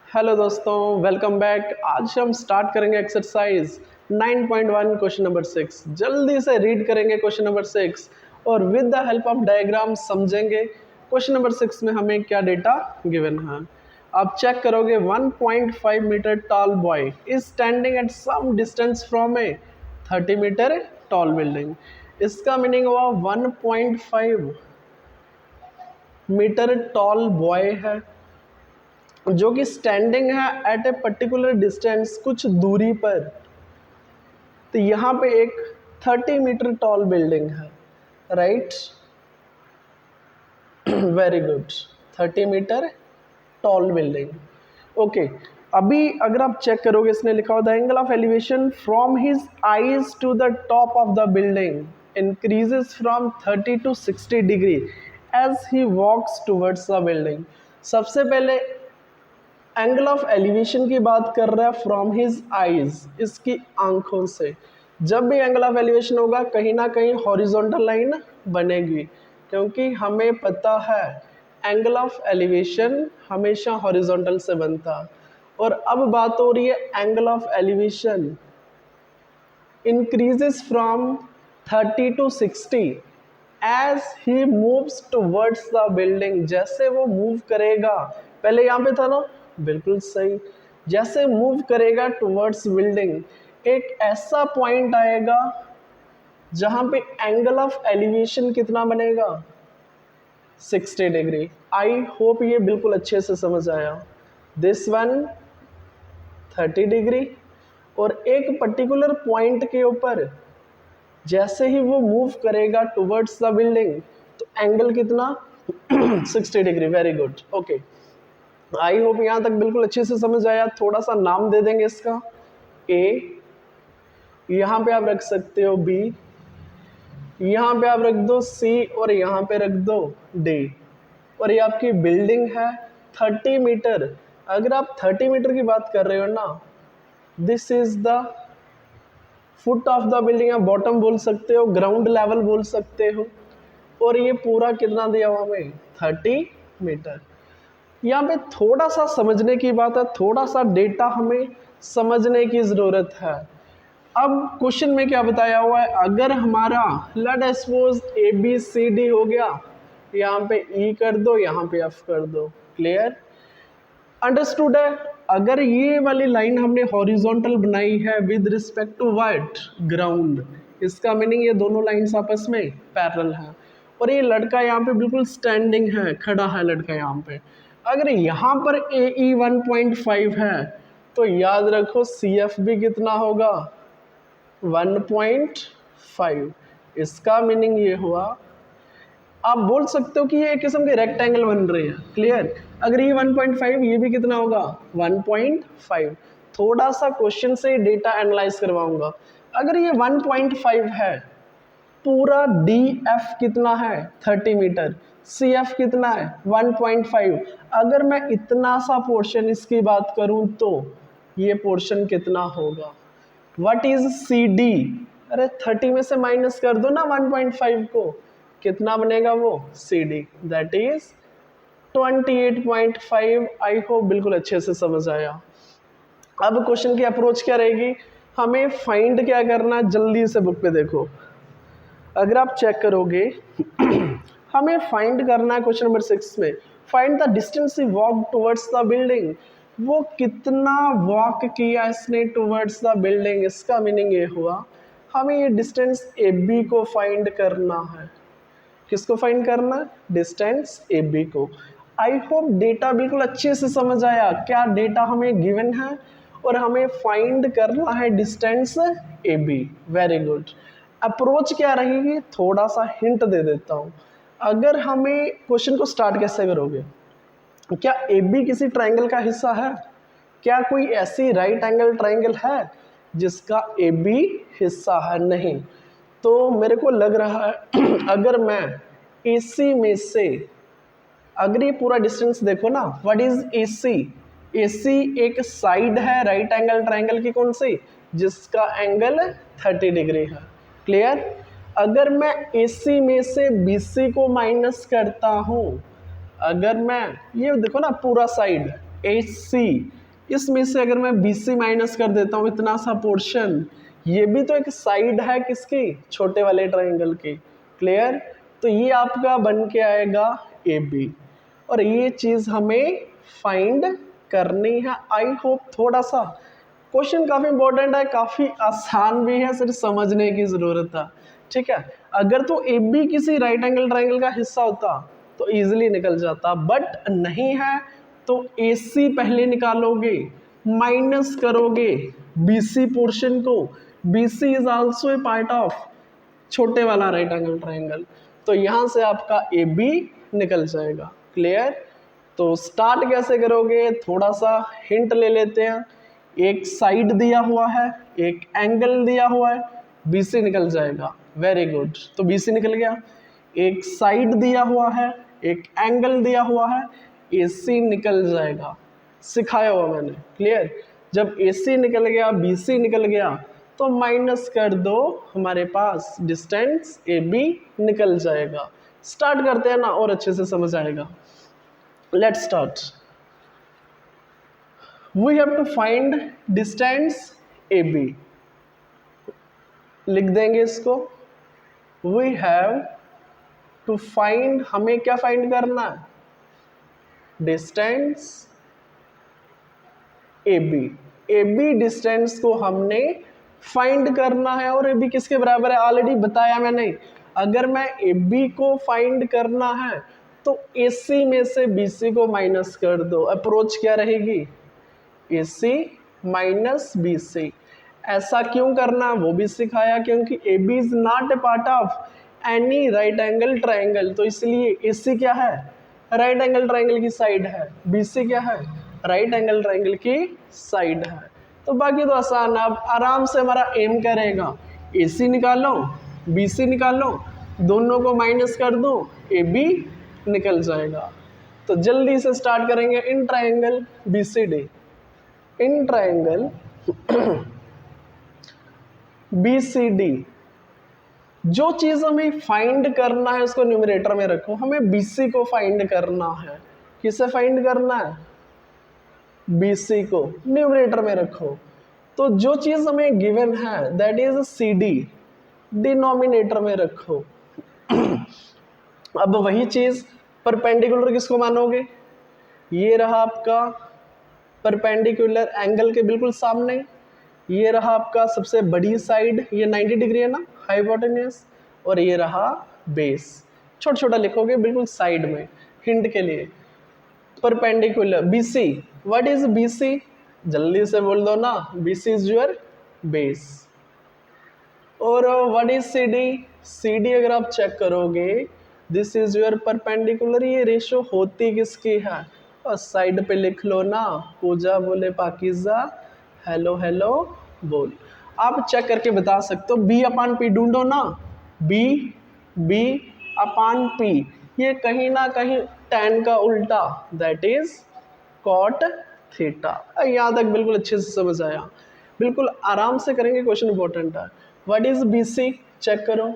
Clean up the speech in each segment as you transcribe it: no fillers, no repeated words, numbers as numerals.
Hello दोस्तों, welcome back. आज हम स्टार्ट करेंगे एक्सरसाइज 9.1 क्वेश्चन नंबर 6। जल्दी से रीड करेंगे क्वेश्चन नंबर 6 और with the help of diagram समझेंगे क्वेश्चन नंबर 6 में हमें क्या डेटा गिवन है। आप चेक करोगे 1.5 metre tall boy is standing at some distance from a 30 metre tall building. इसका मीनिंग हुआ 1.5 मीटर टॉल बॉय है जो कि स्टैंडिंग है एट ए पर्टिकुलर डिस्टेंस, कुछ दूरी पर। तो यहाँ पे एक 30 मीटर टॉल बिल्डिंग है, right. Very good, 30 metre tall building. Okay, अभी अगर आप चेक करोगे इसने लिखा हुआ the angle of elevation from his eyes to the top of the building increases from 30 to 60 degree as he walks towards the building. सबसे पहले angle of elevation की बात कर रहा है फ्रॉम हिज आईज, इसकी आंखों से। जब भी एंगल ऑफ एलिवेशन होगा कहीं ना कहीं हॉरिजॉन्टल लाइन बनेगी, क्योंकि हमें पता है एंगल ऑफ एलिवेशन हमेशा हॉरिजॉन्टल से बनता। और अब बात हो रही है angle of elevation increases from 30 to 60 as he moves towards the building. जैसे वो मूव करेगा, पहले यहाँ पे था ना, बिल्कुल सही। जैसे मूव करेगा टूवर्ड्स बिल्डिंग, एक ऐसा पॉइंट आएगा जहां पे एंगल ऑफ एलिवेशन कितना बनेगा, 60 डिग्री। आई होप ये बिल्कुल अच्छे से समझ आया। दिस वन 30 डिग्री, और एक पर्टिकुलर पॉइंट के ऊपर जैसे ही वो मूव करेगा टुवर्ड्स द बिल्डिंग तो एंगल कितना 60 degree. Very good, okay. I hope यहाँ तक बिल्कुल अच्छे से समझ आया। थोड़ा सा नाम दे देंगे इसका। ए, यहाँ पे आप रख सकते हो बी, यहाँ पे आप रख दो सी, और यहाँ पे रख दो डी। और ये आपकी बिल्डिंग है 30 मीटर। अगर आप 30 मीटर की बात कर रहे हो ना, this is the foot of the building, या बॉटम बोल सकते हो, ग्राउंड लेवल बोल सकते हो। और ये पूरा कितना दिया हुआ हमें, 30 मीटर। यहाँ पे थोड़ा सा समझने की बात है, थोड़ा सा डेटा हमें समझने की ज़रूरत है। अब क्वेश्चन में क्या बताया हुआ है, अगर हमारा let suppose A B C D हो गया, यहाँ पे ई कर दो, यहाँ पे एफ कर दो। क्लियर, अंडरस्टूड है। अगर ये वाली लाइन हमने हॉरिजॉन्टल बनाई है with respect to what, ground, इसका मीनिंग ये दोनों लाइंस आपस में पैरेलल हैं। और ये लड़का यहाँ पे बिल्कुल स्टैंडिंग है, खड़ा है लड़का यहाँ पे। अगर यहाँ पर ए ई 1.5 है तो याद रखो सी एफ भी कितना होगा, 1.5। इसका मीनिंग ये हुआ, आप बोल सकते हो कि ये एक किस्म के रेक्टेंगल बन रहे हैं। क्लियर, अगर ये 1.5, ये भी कितना होगा 1.5। थोड़ा सा क्वेश्चन से डेटा एनालाइज करवाऊंगा। अगर ये 1.5 है, पूरा डी एफ कितना है 30 मीटर, सी एफ कितना है 1.5। अगर मैं इतना सा पोर्शन इसकी बात करूं तो ये पोर्शन कितना होगा, व्हाट इज सी डी। अरे 30 में से माइनस कर दो ना 1.5 को, कितना बनेगा वो C D, that is 28.5। I hope बिल्कुल अच्छे से समझ आया। अब क्वेश्चन की अप्रोच क्या रहेगी, हमें फाइंड क्या करना है, जल्दी से बुक पे देखो। अगर आप चेक करोगे हमें फाइंड करना है क्वेश्चन नंबर 6 में, find the distance he walk towards the building. वो कितना वॉक किया इसने टुवर्ड्स द बिल्डिंग। इसका मीनिंग ये हुआ हमें ये डिस्टेंस ए बी को फाइंड करना है। किसको फाइंड करना, डिस्टेंस ए बी को। आई होप डेटा बिल्कुल अच्छे से समझ आया। क्या डेटा हमें गिवन है और हमें फाइंड करना है distance A B. Very good. Approach क्या रहेगी, थोड़ा सा हिंट दे देता हूँ। अगर हमें क्वेश्चन को स्टार्ट कैसे करोगे, क्या ए बी किसी ट्राइंगल का हिस्सा है, क्या कोई ऐसी राइट एंगल ट्राइंगल है जिसका ए बी हिस्सा है, नहीं। तो मेरे को लग रहा है अगर मैं AC में से, अगर ये पूरा डिस्टेंस देखो ना, व्हाट इज AC, AC एक साइड है राइट एंगल ट्राइंगल की, कौन सी, जिसका एंगल 30 डिग्री है। क्लियर, अगर मैं AC में से BC को माइनस करता हूँ, अगर मैं ये देखो ना पूरा साइड, AC, इसमें से अगर मैं BC माइनस कर देता हूँ इतना सा पोर्शन, ये भी तो एक साइड है किसकी, छोटे वाले ट्राइंगल की। क्लियर? तो ये आपका बन के आएगा AB, और ये चीज़ हमें फाइंड करनी है। आई होप थोड़ा सा क्वेश्चन काफ़ी इंपॉर्टेंट है, काफ़ी आसान भी है, सिर्फ समझने की ज़रूरत है। ठीक है, अगर तो AB किसी राइट एंगल ट्राइंगल का हिस्सा होता तो इजीली निकल जाता, बट नहीं है, तो AC पहले निकालोगे, माइनस करोगे BC पोर्शन को। BC is also a part of छोटे वाला राइट एंगल ट्राइंगल, तो यहाँ से आपका AB निकल जाएगा। क्लियर? तो स्टार्ट कैसे करोगे, थोड़ा सा हिंट ले लेते हैं। एक साइड दिया हुआ है, एक एंगल दिया हुआ है, BC निकल जाएगा। वेरी गुड, तो BC निकल गया। एक साइड दिया हुआ है, एक एंगल दिया हुआ है, AC निकल जाएगा। सिखाया हुआ मैंने। क्लियर? जब AC निकल गया, BC निकल गया, तो माइनस कर दो, हमारे पास डिस्टेंस AB निकल जाएगा। स्टार्ट करते हैं ना, और अच्छे से समझ आएगा। Let's start. We have to find distance AB। लिख देंगे इसको। वी हैव टू फाइंड, हमें क्या फाइंड करना है, डिस्टेंस AB। AB डिस्टेंस को हमने फाइंड करना है, और AB किसके बराबर है, ऑलरेडी बताया मैंने। अगर मैं AB को फाइंड करना है तो AC में से BC को माइनस कर दो। अप्रोच क्या रहेगी, AC माइनस BC। ऐसा क्यों करना वो भी सिखाया, क्योंकि AB is not a part of any right angle triangle, तो इसलिए AC क्या है, राइट एंगल ट्राइंगल की साइड है, BC क्या है, राइट एंगल ट्राइंगल की साइड है। तो बाकी तो आसान है, अब आराम से हमारा एम करेगा, AC निकालो, BC निकालो, दोनों को माइनस कर दो, AB निकल जाएगा। तो जल्दी से स्टार्ट करेंगे। In triangle BCD, in triangle BCD, जो चीज हमें फाइंड करना है उसको न्यूमरेटर में रखो। हमें BC को फाइंड करना है। किसे फाइंड करना है, BC को न्यूमरेटर में रखो। तो जो चीज हमें गिवन है दैट इज CD, डिनोमिनेटर में रखो। अब वही चीज परपेंडिकुलर किसको मानोगे, ये रहा आपका परपेंडिकुलर एंगल के बिल्कुल सामने, ये रहा आपका सबसे बड़ी साइड, ये 90 डिग्री है ना, हाइपोटेन्यूस, और ये रहा बेस। छोटा छोटा लिखोगे बिल्कुल साइड में, हिंट के लिए। Perpendicular BC, what is BC, जल्दी से बोल दो ना, BC इज योर बेस। और व्हाट इज CD अगर आप चेक करोगे, दिस इज योर परपेंडिकुलर। ये रेशो होती किसकी है, और साइड पे लिख लो ना, पूजा बोले पाकिजा, हेलो हेलो बोल। आप चेक करके बता सकते हो। B/P ढूंढो ना, B/P, ये कहीं ना कहीं tan का उल्टा, दैट इज cot थीटा। यहाँ तक बिल्कुल अच्छे से समझ आया। बिल्कुल आराम से करेंगे, क्वेश्चन इंपॉर्टेंट है। व्हाट इज BC, चेक करो,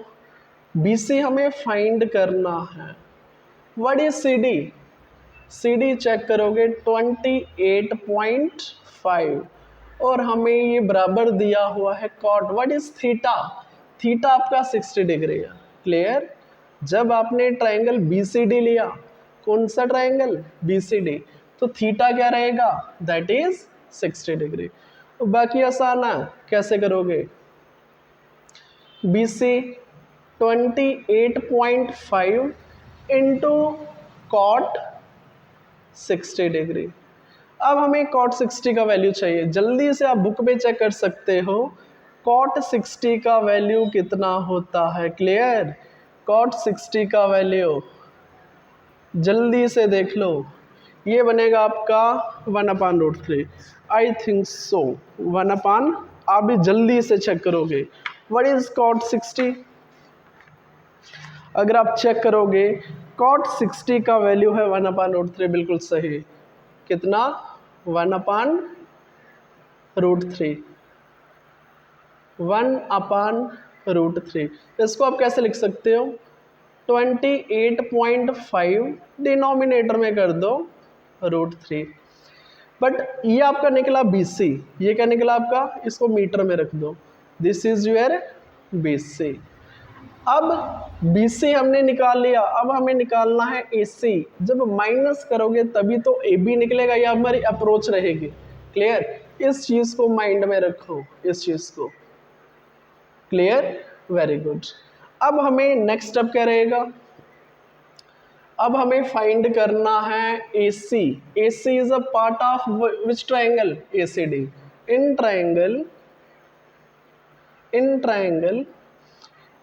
BC हमें फाइंड करना है। व्हाट इज CD चेक करोगे 28.5, और हमें ये बराबर दिया हुआ है cot। व्हाट इज थीटा आपका 60 डिग्री है। क्लियर? जब आपने ट्राइंगल BCD लिया, कौन सा ट्राइंगल, BCD, तो थीटा क्या रहेगा, दैट इज 60 डिग्री। तो बाकी आसान है, कैसे करोगे, BC 28.5 इंटू cot 60 डिग्री। अब हमें cot 60 का वैल्यू चाहिए। जल्दी से आप बुक पे चेक कर सकते हो cot 60 का वैल्यू कितना होता है। क्लियर? cot 60 का वैल्यू जल्दी से देख लो, ये बनेगा आपका 1/√3। आई थिंक सो 1/, आप भी जल्दी से चेक करोगे। व्हाट इज cot 60, अगर आप चेक करोगे cot 60 का वैल्यू है 1/√3, बिल्कुल सही। कितना, 1/√3, 1/√3। इसको आप कैसे लिख सकते हो, 28.5 डिनोमिनेटर में कर दो √3। बट ये आपका निकला BC, ये क्या निकला आपका, इसको मीटर में रख दो, दिस इज योर BC। अब BC हमने निकाल लिया, अब हमें निकालना है AC। जब माइनस करोगे तभी तो AB निकलेगा, ये हमारी अप्रोच रहेगी। क्लियर, इस चीज को माइंड में रखो, इस चीज को। Clear, very good. अब हमें नेक्स्ट स्टेप क्या रहेगा, अब हमें फाइंड करना है AC। AC is a part of which triangle, ACD। In triangle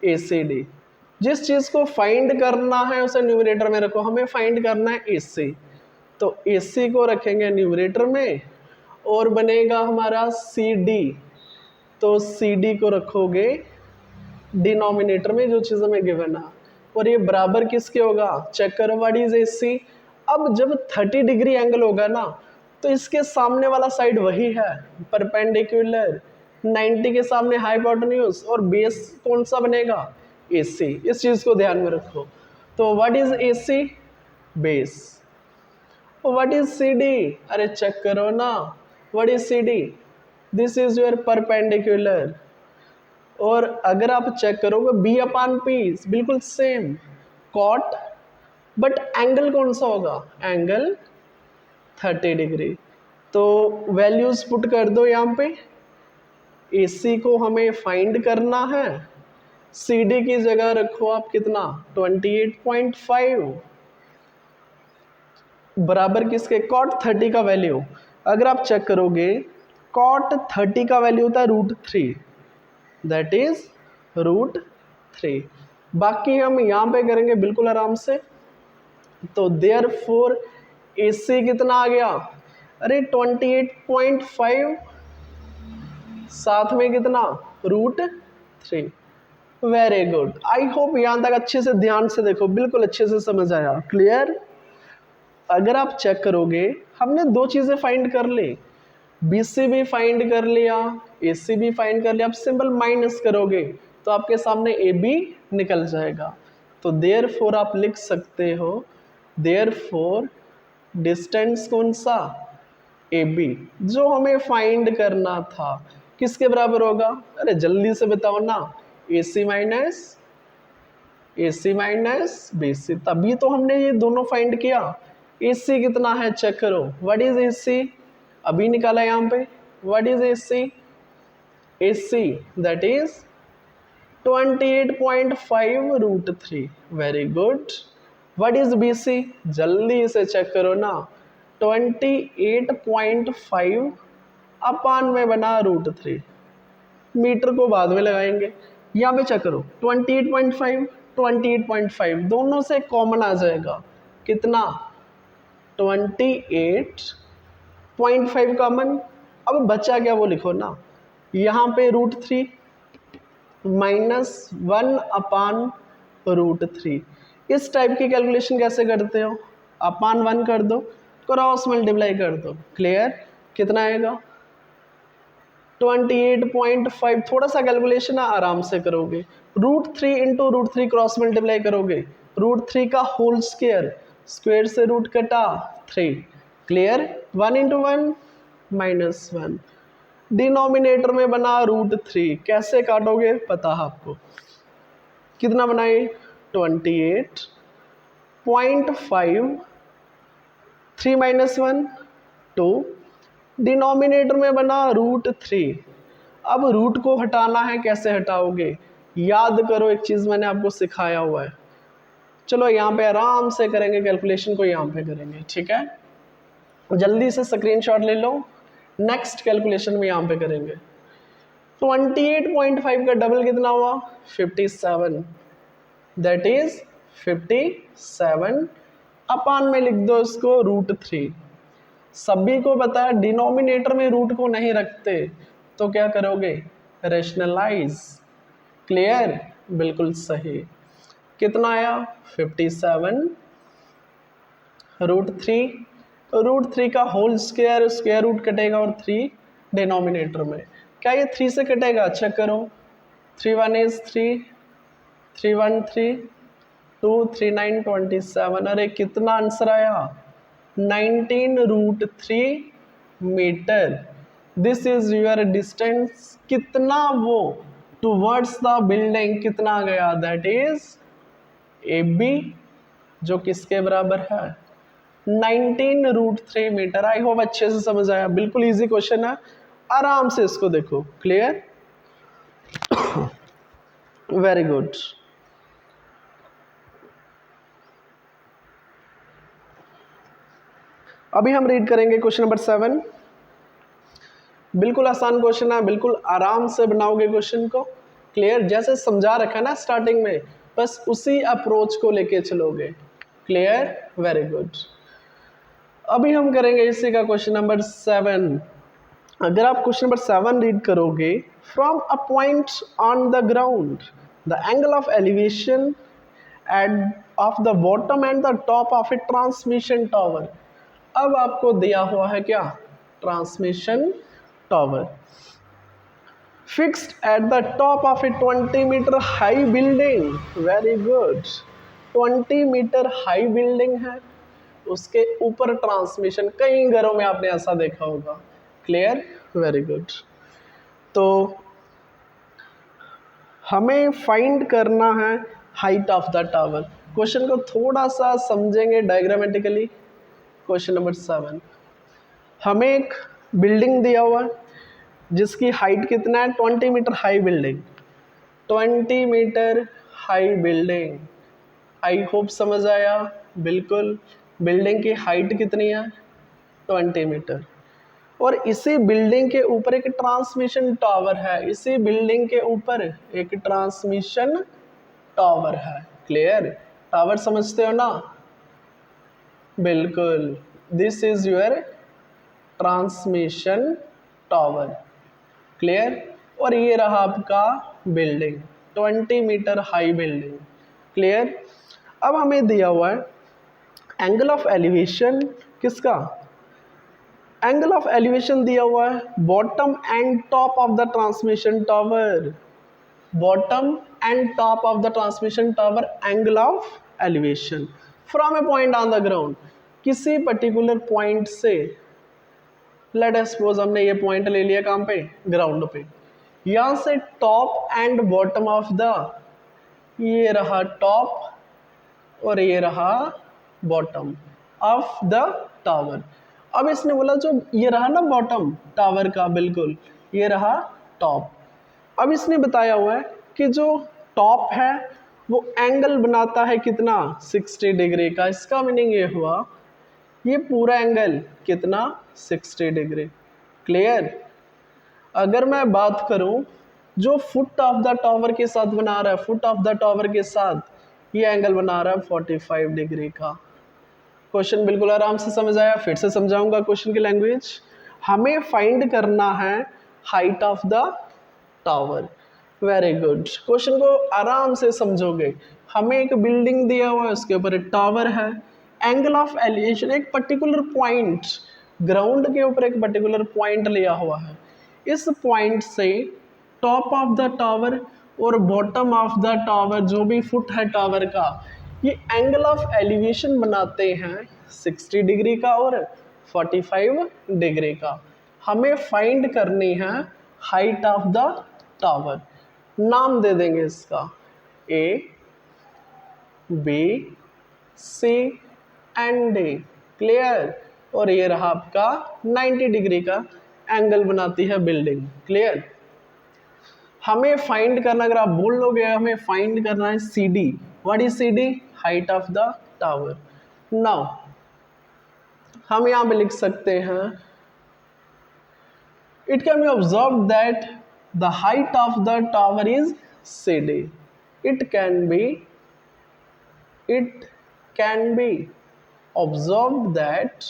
ACD। जिस चीज को फाइंड करना है उसे न्यूमरेटर में रखो, हमें फाइंड करना है AC, तो AC को रखेंगे न्यूमरेटर में और बनेगा हमारा CD, तो CD को रखोगे डिनोमिनेटर में, जो चीज हमें गिवन है। और ये बराबर किसके होगा, चेक करो, व्हाट इज AC। अब जब 30 डिग्री एंगल होगा ना, तो इसके सामने वाला साइड वही है परपेंडिकुलर, 90 के सामने हाइपोटेन्यूज, और बेस कौन सा बनेगा, AC। इस चीज को ध्यान में रखो। तो what is AC, base. What is CD, अरे चेक करो ना, what is CD, this is your perpendicular. और अगर आप चेक करोगे B/P बिल्कुल सेम, कॉट, बट एंगल कौन सा होगा, एंगल 30 डिग्री। तो वैल्यूज पुट कर दो यहाँ पे, AC को हमें फाइंड करना है, CD की जगह रखो आप कितना, 28.5, बराबर किसके, कॉट 30 का वैल्यू। अगर आप चेक करोगे कॉट 30 का वैल्यू होता है √3, दैट इज √3। बाकी हम यहाँ पे करेंगे बिल्कुल आराम से। तो देयरफॉर AC कितना आ गया, अरे 28.5, साथ में कितना, √3। वेरी गुड, आई होप यहाँ तक अच्छे से ध्यान से देखो, बिल्कुल अच्छे से समझ आया। क्लियर, अगर आप चेक करोगे हमने दो चीजें फाइंड कर ली, BC भी फाइंड कर लिया, AC भी फाइंड कर लिया। अब सिंपल माइनस करोगे तो आपके सामने AB निकल जाएगा। तो देयरफॉर आप लिख सकते हो, देयरफॉर डिस्टेंस कौन सा, AB, जो हमें फाइंड करना था किसके बराबर होगा, अरे जल्दी से बताओ ना, AC माइनस BC। तभी तो हमने ये दोनों फाइंड किया। AC कितना है चेक करो, व्हाट इज AC, अभी निकाला यहाँ पे, what is AC, AC that is 28.5 √3। Very good. What is BC, जल्दी से चेक करो ना, 28.5 अपान में बना √3। मीटर को बाद में लगाएंगे, यहाँ पे चेक करो 28.5 दोनों से कॉमन आ जाएगा, कितना, 28.5 कॉमन। अब बचा क्या वो लिखो ना, यहाँ पे √3 -1 अपान √3। इस टाइप की कैलकुलेशन कैसे करते हो, अपान 1 कर दो, क्रॉस मल्टीप्लाई कर दो। क्लियर, कितना आएगा, 28.5। थोड़ा सा कैलकुलेशन आराम से करोगे, √3 इंटू √3 क्रॉस मल्टीप्लाई करोगे, √3 का होल स्क्वायर, स्क्वायर से रूट कटा 3। क्लियर, 1 इंटू 1 -1, डिनोमिनेटर में बना √3। कैसे काटोगे पता है आपको, कितना बनाए, 28.5, 3 - 1 2, डिनोमिनेटर में बना √3। अब रूट को हटाना है, कैसे हटाओगे, याद करो एक चीज मैंने आपको सिखाया हुआ है। चलो यहाँ पे आराम से करेंगे कैलकुलेशन को, यहाँ पे करेंगे, ठीक है, जल्दी से स्क्रीनशॉट ले लो। नेक्स्ट कैलकुलेशन में यहाँ पे करेंगे। 28.5 का डबल कितना हुआ, 57, दैट इज 57 अपान में लिख दो इसको √3। सभी को पता है डिनोमिनेटर में रूट को नहीं रखते, तो क्या करोगे, रेशनलाइज। क्लियर, बिल्कुल सही। कितना आया, 57 √3 का होल स्क्वायर, स्क्वायर रूट कटेगा और 3 डिनोमिनेटर में, क्या ये 3 से कटेगा, चेक करो, 3 1 is 3, 3 1 3, 2 3 9 27। अरे कितना आंसर आया, 19 √3 metre. This is your distance, कितना वो टूवर्ड्स द बिल्डिंग कितना गया, दैट इज ए बी, जो किसके बराबर है 19√3 मीटर। आई होप अच्छे से समझ आया, बिल्कुल इजी क्वेश्चन है, आराम से इसको देखो। Clear, very good. अभी हम रीड करेंगे क्वेश्चन नंबर 7। बिल्कुल आसान क्वेश्चन है, बिल्कुल आराम से बनाओगे क्वेश्चन को। क्लियर, जैसे समझा रखा है ना स्टार्टिंग में, बस उसी अप्रोच को लेके चलोगे। Clear, very good. अभी हम करेंगे इसी का क्वेश्चन नंबर 7। अगर आप क्वेश्चन नंबर 7 रीड करोगे, from a point on the ground the angle of elevation at of the bottom and the top of a transmission tower. अब आपको दिया हुआ है क्या, transmission tower fixed at the top of a 20 metre high building. Very good, 20 metre high building है, उसके ऊपर transmission. कई घरों में आपने ऐसा देखा होगा। Clear, very good. तो हमें फाइंड करना है height of the tower. Question को थोड़ा सा समझेंगे डायग्रामेटिकली। क्वेश्चन नंबर 7, हमें एक बिल्डिंग दिया हुआ है जिसकी हाइट कितना है 20 metre high building. 20 metre high building, I hope समझ आया। बिल्कुल, बिल्डिंग की हाइट कितनी है 20 मीटर, और इसी बिल्डिंग के ऊपर एक ट्रांसमिशन टावर है। इसी बिल्डिंग के ऊपर एक ट्रांसमिशन टावर है। क्लियर, टावर समझते हो ना, बिल्कुल, this is your transmission tower. Clear, और ये रहा आपका building 20 metre high building. Clear, अब हमें दिया हुआ है एंगल ऑफ एलिवेशन, किसका, एंगल ऑफ एलिवेशन दिया हुआ है bottom and top of the transmission tower. Bottom and top of the transmission tower, angle of elevation from a point on the ground, किसी पर्टिकुलर पॉइंट से। Let us suppose हमने ये point ले लिया कहाँ पे, ग्राउंड पे। यहाँ से top and bottom of the, ये रहा टॉप और ये रहा बॉटम ऑफ द टावर। अब इसने बोला जो ये रहा ना बॉटम टावर का, बिल्कुल ये रहा टॉप। अब इसने बताया हुआ है कि जो टॉप है वो एंगल बनाता है कितना 60 डिग्री का। इसका मीनिंग ये हुआ ये पूरा एंगल कितना 60 डिग्री। क्लियर, अगर मैं बात करूं जो फुट ऑफ द टावर के साथ बना रहा है, फुट ऑफ द टावर के साथ ये एंगल बना रहा है 45 डिग्री का। क्वेश्चन बिल्कुल आराम से समझ आया, फिर से समझाऊंगा क्वेश्चन की लैंग्वेज। हमें फाइंड करना है height of the tower. Very good, question को आराम से समझोगे। हमें एक बिल्डिंग दिया हुआ है, उसके ऊपर एक टावर है, एंगल ऑफ एलिवेशन एक पर्टिकुलर पॉइंट, ग्राउंड के ऊपर एक पर्टिकुलर पॉइंट लिया हुआ है। इस पॉइंट से टॉप ऑफ द टावर और बॉटम ऑफ द टावर, जो भी फुट है टावर का, ये एंगल ऑफ एलिवेशन बनाते हैं 60 डिग्री का और 45 डिग्री का। हमें फाइंड करनी है हाइट ऑफ द टावर। नाम दे देंगे इसका A, B, C and D. Clear, और ये रहा आपका 90 डिग्री का एंगल बनाती है बिल्डिंग। क्लियर, हमें फाइंड करना, अगर आप बोल लोगे हमें फाइंड करना है C D. What is C D, height of the tower. Now हम यहां पे लिख सकते हैं it can be observe that the height of the tower is C D. It can be observed that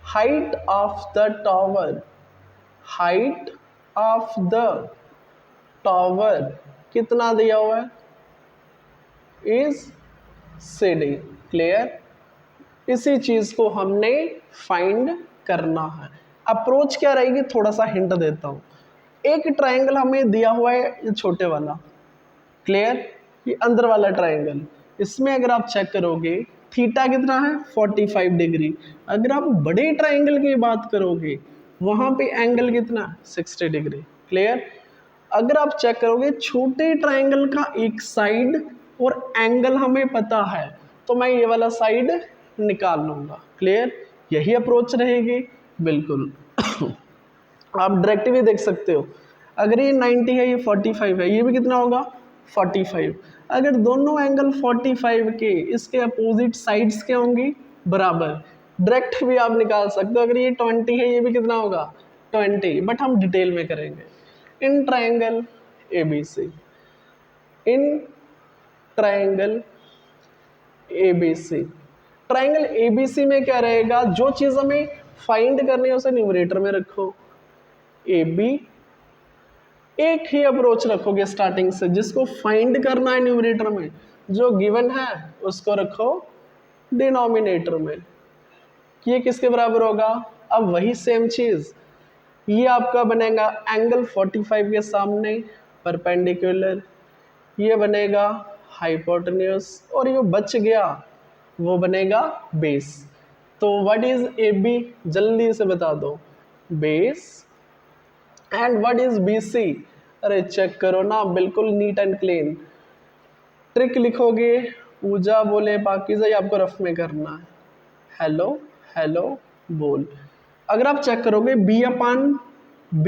height of the tower कितना दिया हुआ है is CD। क्लियर, इसी चीज को हमने फाइंड करना है। अप्रोच क्या रहेगी, थोड़ा सा हिंट देता हूं। एक ट्रायंगल हमें दिया हुआ है, ये छोटे वाला। क्लियर, ये अंदर वाला ट्रायंगल, इसमें अगर आप चेक करोगे थीटा कितना है 45 डिग्री। अगर आप बड़े ट्राइंगल की बात करोगे वहाँ पे एंगल कितना 60 डिग्री। क्लियर। अगर आप चेक करोगे छोटे ट्राइंगल का एक साइड और एंगल हमें पता है तो मैं ये वाला साइड निकाल लूँगा। क्लियर, यही अप्रोच रहेगी बिल्कुल। आप डायरेक्ट भी देख सकते हो, अगर ये 90 है ये 45 है, ये भी कितना होगा 45। अगर दोनों एंगल 45 के इसके अपोजिट साइड्स क्या होंगी बराबर, डायरेक्ट भी आप निकाल सकते हो। अगर ये 20 है ये भी कितना होगा 20, बट हम डिटेल में करेंगे। In triangle ABC, in triangle ABC, triangle ABC में क्या रहेगा, जो चीज हमें फाइंड करनी है उसे न्यूमरेटर में रखो। AB एक ही अप्रोच रखोगे स्टार्टिंग से, जिसको फाइंड करना है न्यूमरेटर में, जो गिवन है उसको रखो डिनोमिनेटर में। ये किसके बराबर होगा, अब वही सेम चीज, ये आपका बनेगा एंगल 45 के सामने परपेंडिकुलर, ये बनेगा हाइपोटेन्यूस, और ये बच गया वो बनेगा बेस। तो व्हाट इज AB, जल्दी से बता दो, base. And what is BC, अरे चेक करो ना, बिल्कुल नीट एंड क्लीन। ट्रिक लिखोगे, पूजा बोले पाकीज़ा, ये आपको रफ में करना है, हेलो हेलो बोल। अगर आप चेक करोगे B अपान P,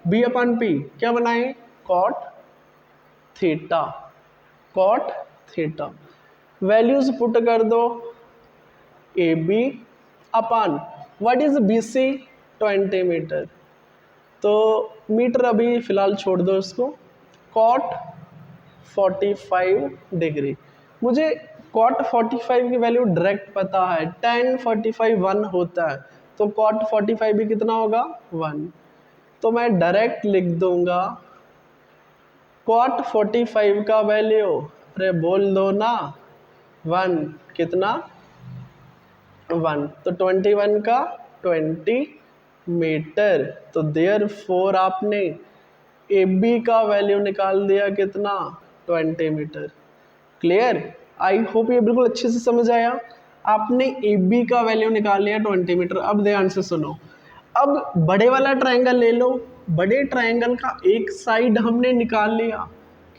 B अपान P क्या बनाए cot theta, cot theta. Values put कर दो, AB upon what is BC 20 metre, तो मीटर अभी फिलहाल छोड़ दो इसको, कॉट 45 डिग्री। मुझे कॉट 45 की वैल्यू डायरेक्ट पता है, tan 45 1 होता है, तो कॉट 45 भी कितना होगा 1, तो मैं डायरेक्ट लिख दूंगा कॉट 45 का वैल्यू, अरे बोल दो ना 1, कितना 1, तो 21 का 20 मीटर। तो देयरफॉर आपने AB का वैल्यू निकाल दिया कितना 20 मीटर। क्लियर, आई होप ये बिल्कुल अच्छे से समझ आया। आपने AB का वैल्यू निकाल लिया 20 मीटर। अब ध्यान से सुनो, अब बड़े वाला ट्रायंगल ले लो, बड़े ट्रायंगल का एक साइड हमने निकाल लिया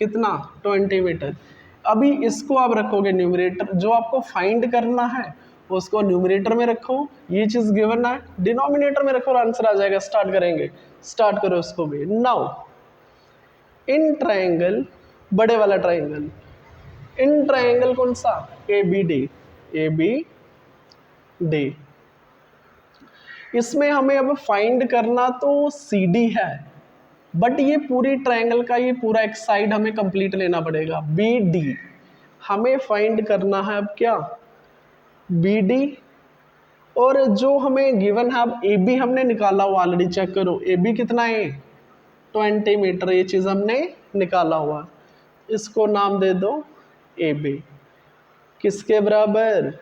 कितना 20 मीटर। अभी इसको आप रखोगे न्यूमरेटर, जो आपको फाइंड करना है उसको न्यूमरेटर में रखो, ये चीज गिवन है डिनोमिनेटर में रखो और आंसर आ जाएगा। स्टार्ट करेंगे, स्टार्ट करो उसको भी। नाउ इन ट्रायंगल, बड़े वाला ट्रायंगल, इन ट्रायंगल कौन सा ABD, ABD, इसमें हमें अब फाइंड करना तो CD है, बट ये पूरी ट्रायंगल का ये पूरा एक साइड हमें कंप्लीट लेना पड़ेगा BD। हमें फाइंड करना है अब क्या BD, और जो हमें गिवन है अब AB हमने निकाला हुआ ऑलरेडी, चेक करो AB कितना है 20 मीटर, ये चीज हमने निकाला हुआ, इसको नाम दे दो AB। किसके बराबर,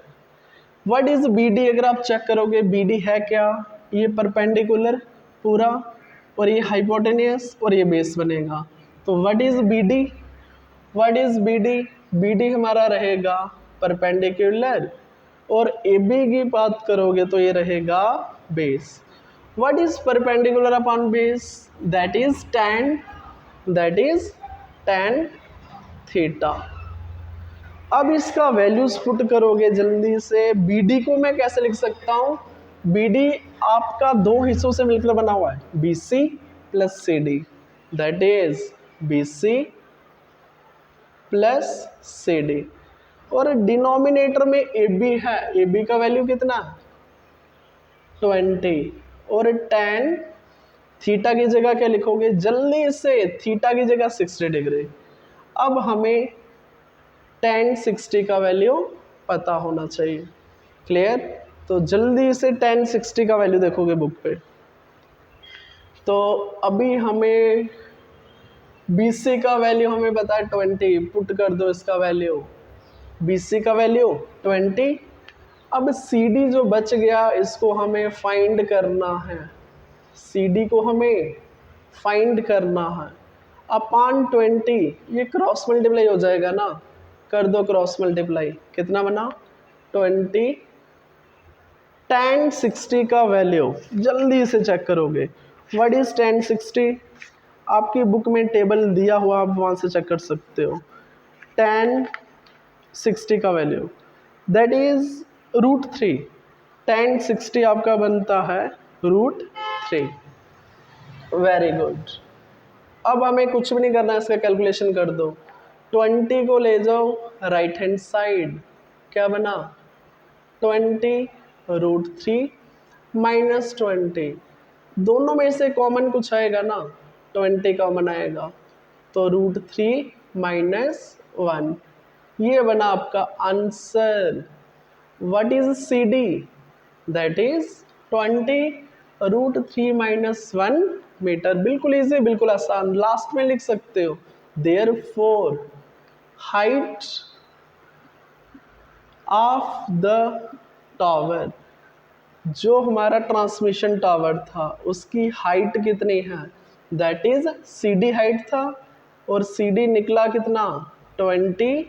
व्हाट इज BD, अगर आप चेक करोगे BD है क्या, ये परपेंडिकुलर पूरा, और ये हाइपोटेनियस, और ये बेस बनेगा। तो what is BD, what is BD, BD हमारा रहेगा परपेंडिकुलर, और AB की बात करोगे तो ये रहेगा base. What is perpendicular upon base, that is tan theta. अब इसका वैल्यूज पुट करोगे जल्दी से। BD को मैं कैसे लिख सकता हूँ, BD आपका दो हिस्सों से मिलकर बना हुआ है, BC plus CD, that is BC plus CD, और डिनोमिनेटर में AB है, AB का वैल्यू कितना 20, और tan थीटा की जगह क्या लिखोगे जल्दी से, थीटा की जगह 60 डिग्री। अब हमें tan 60 का वैल्यू पता होना चाहिए। क्लियर, तो जल्दी से tan 60 का वैल्यू देखोगे बुक पे, तो अभी हमें BC का वैल्यू हमें पता है 20, पुट कर दो इसका वैल्यू, BC का वैल्यू 20। अब CD जो बच गया इसको हमें फाइंड करना है, CD को हमें फाइंड करना है, अपान 20, ये क्रॉस मल्टीप्लाई हो जाएगा ना, कर दो क्रॉस मल्टीप्लाई, कितना बना 20, tan 60 का वैल्यू जल्दी से चेक करोगे। What is tan 60? आपकी बुक में टेबल दिया हुआ, आप वहाँ से चेक कर सकते हो। tan 60 का वैल्यू दैट इज √3। tan 60 आपका बनता है √3। Very good. अब हमें कुछ भी नहीं करना है, इसका कैलकुलेशन कर दो। 20 को ले जाओ राइट हैंड साइड, क्या बना 20 √3 माइनस 20, दोनों में से कॉमन कुछ आएगा ना, 20 कॉमन आएगा, तो √3 माइनस 1, ये बना आपका answer. What is CD? That is 20 √3 minus 1 metre. बिल्कुल इजी, बिल्कुल आसान। लास्ट में लिख सकते हो therefore height of the tower, जो हमारा ट्रांसमिशन टावर था उसकी हाइट कितनी है, दैट इज CD हाइट था, और CD निकला कितना 20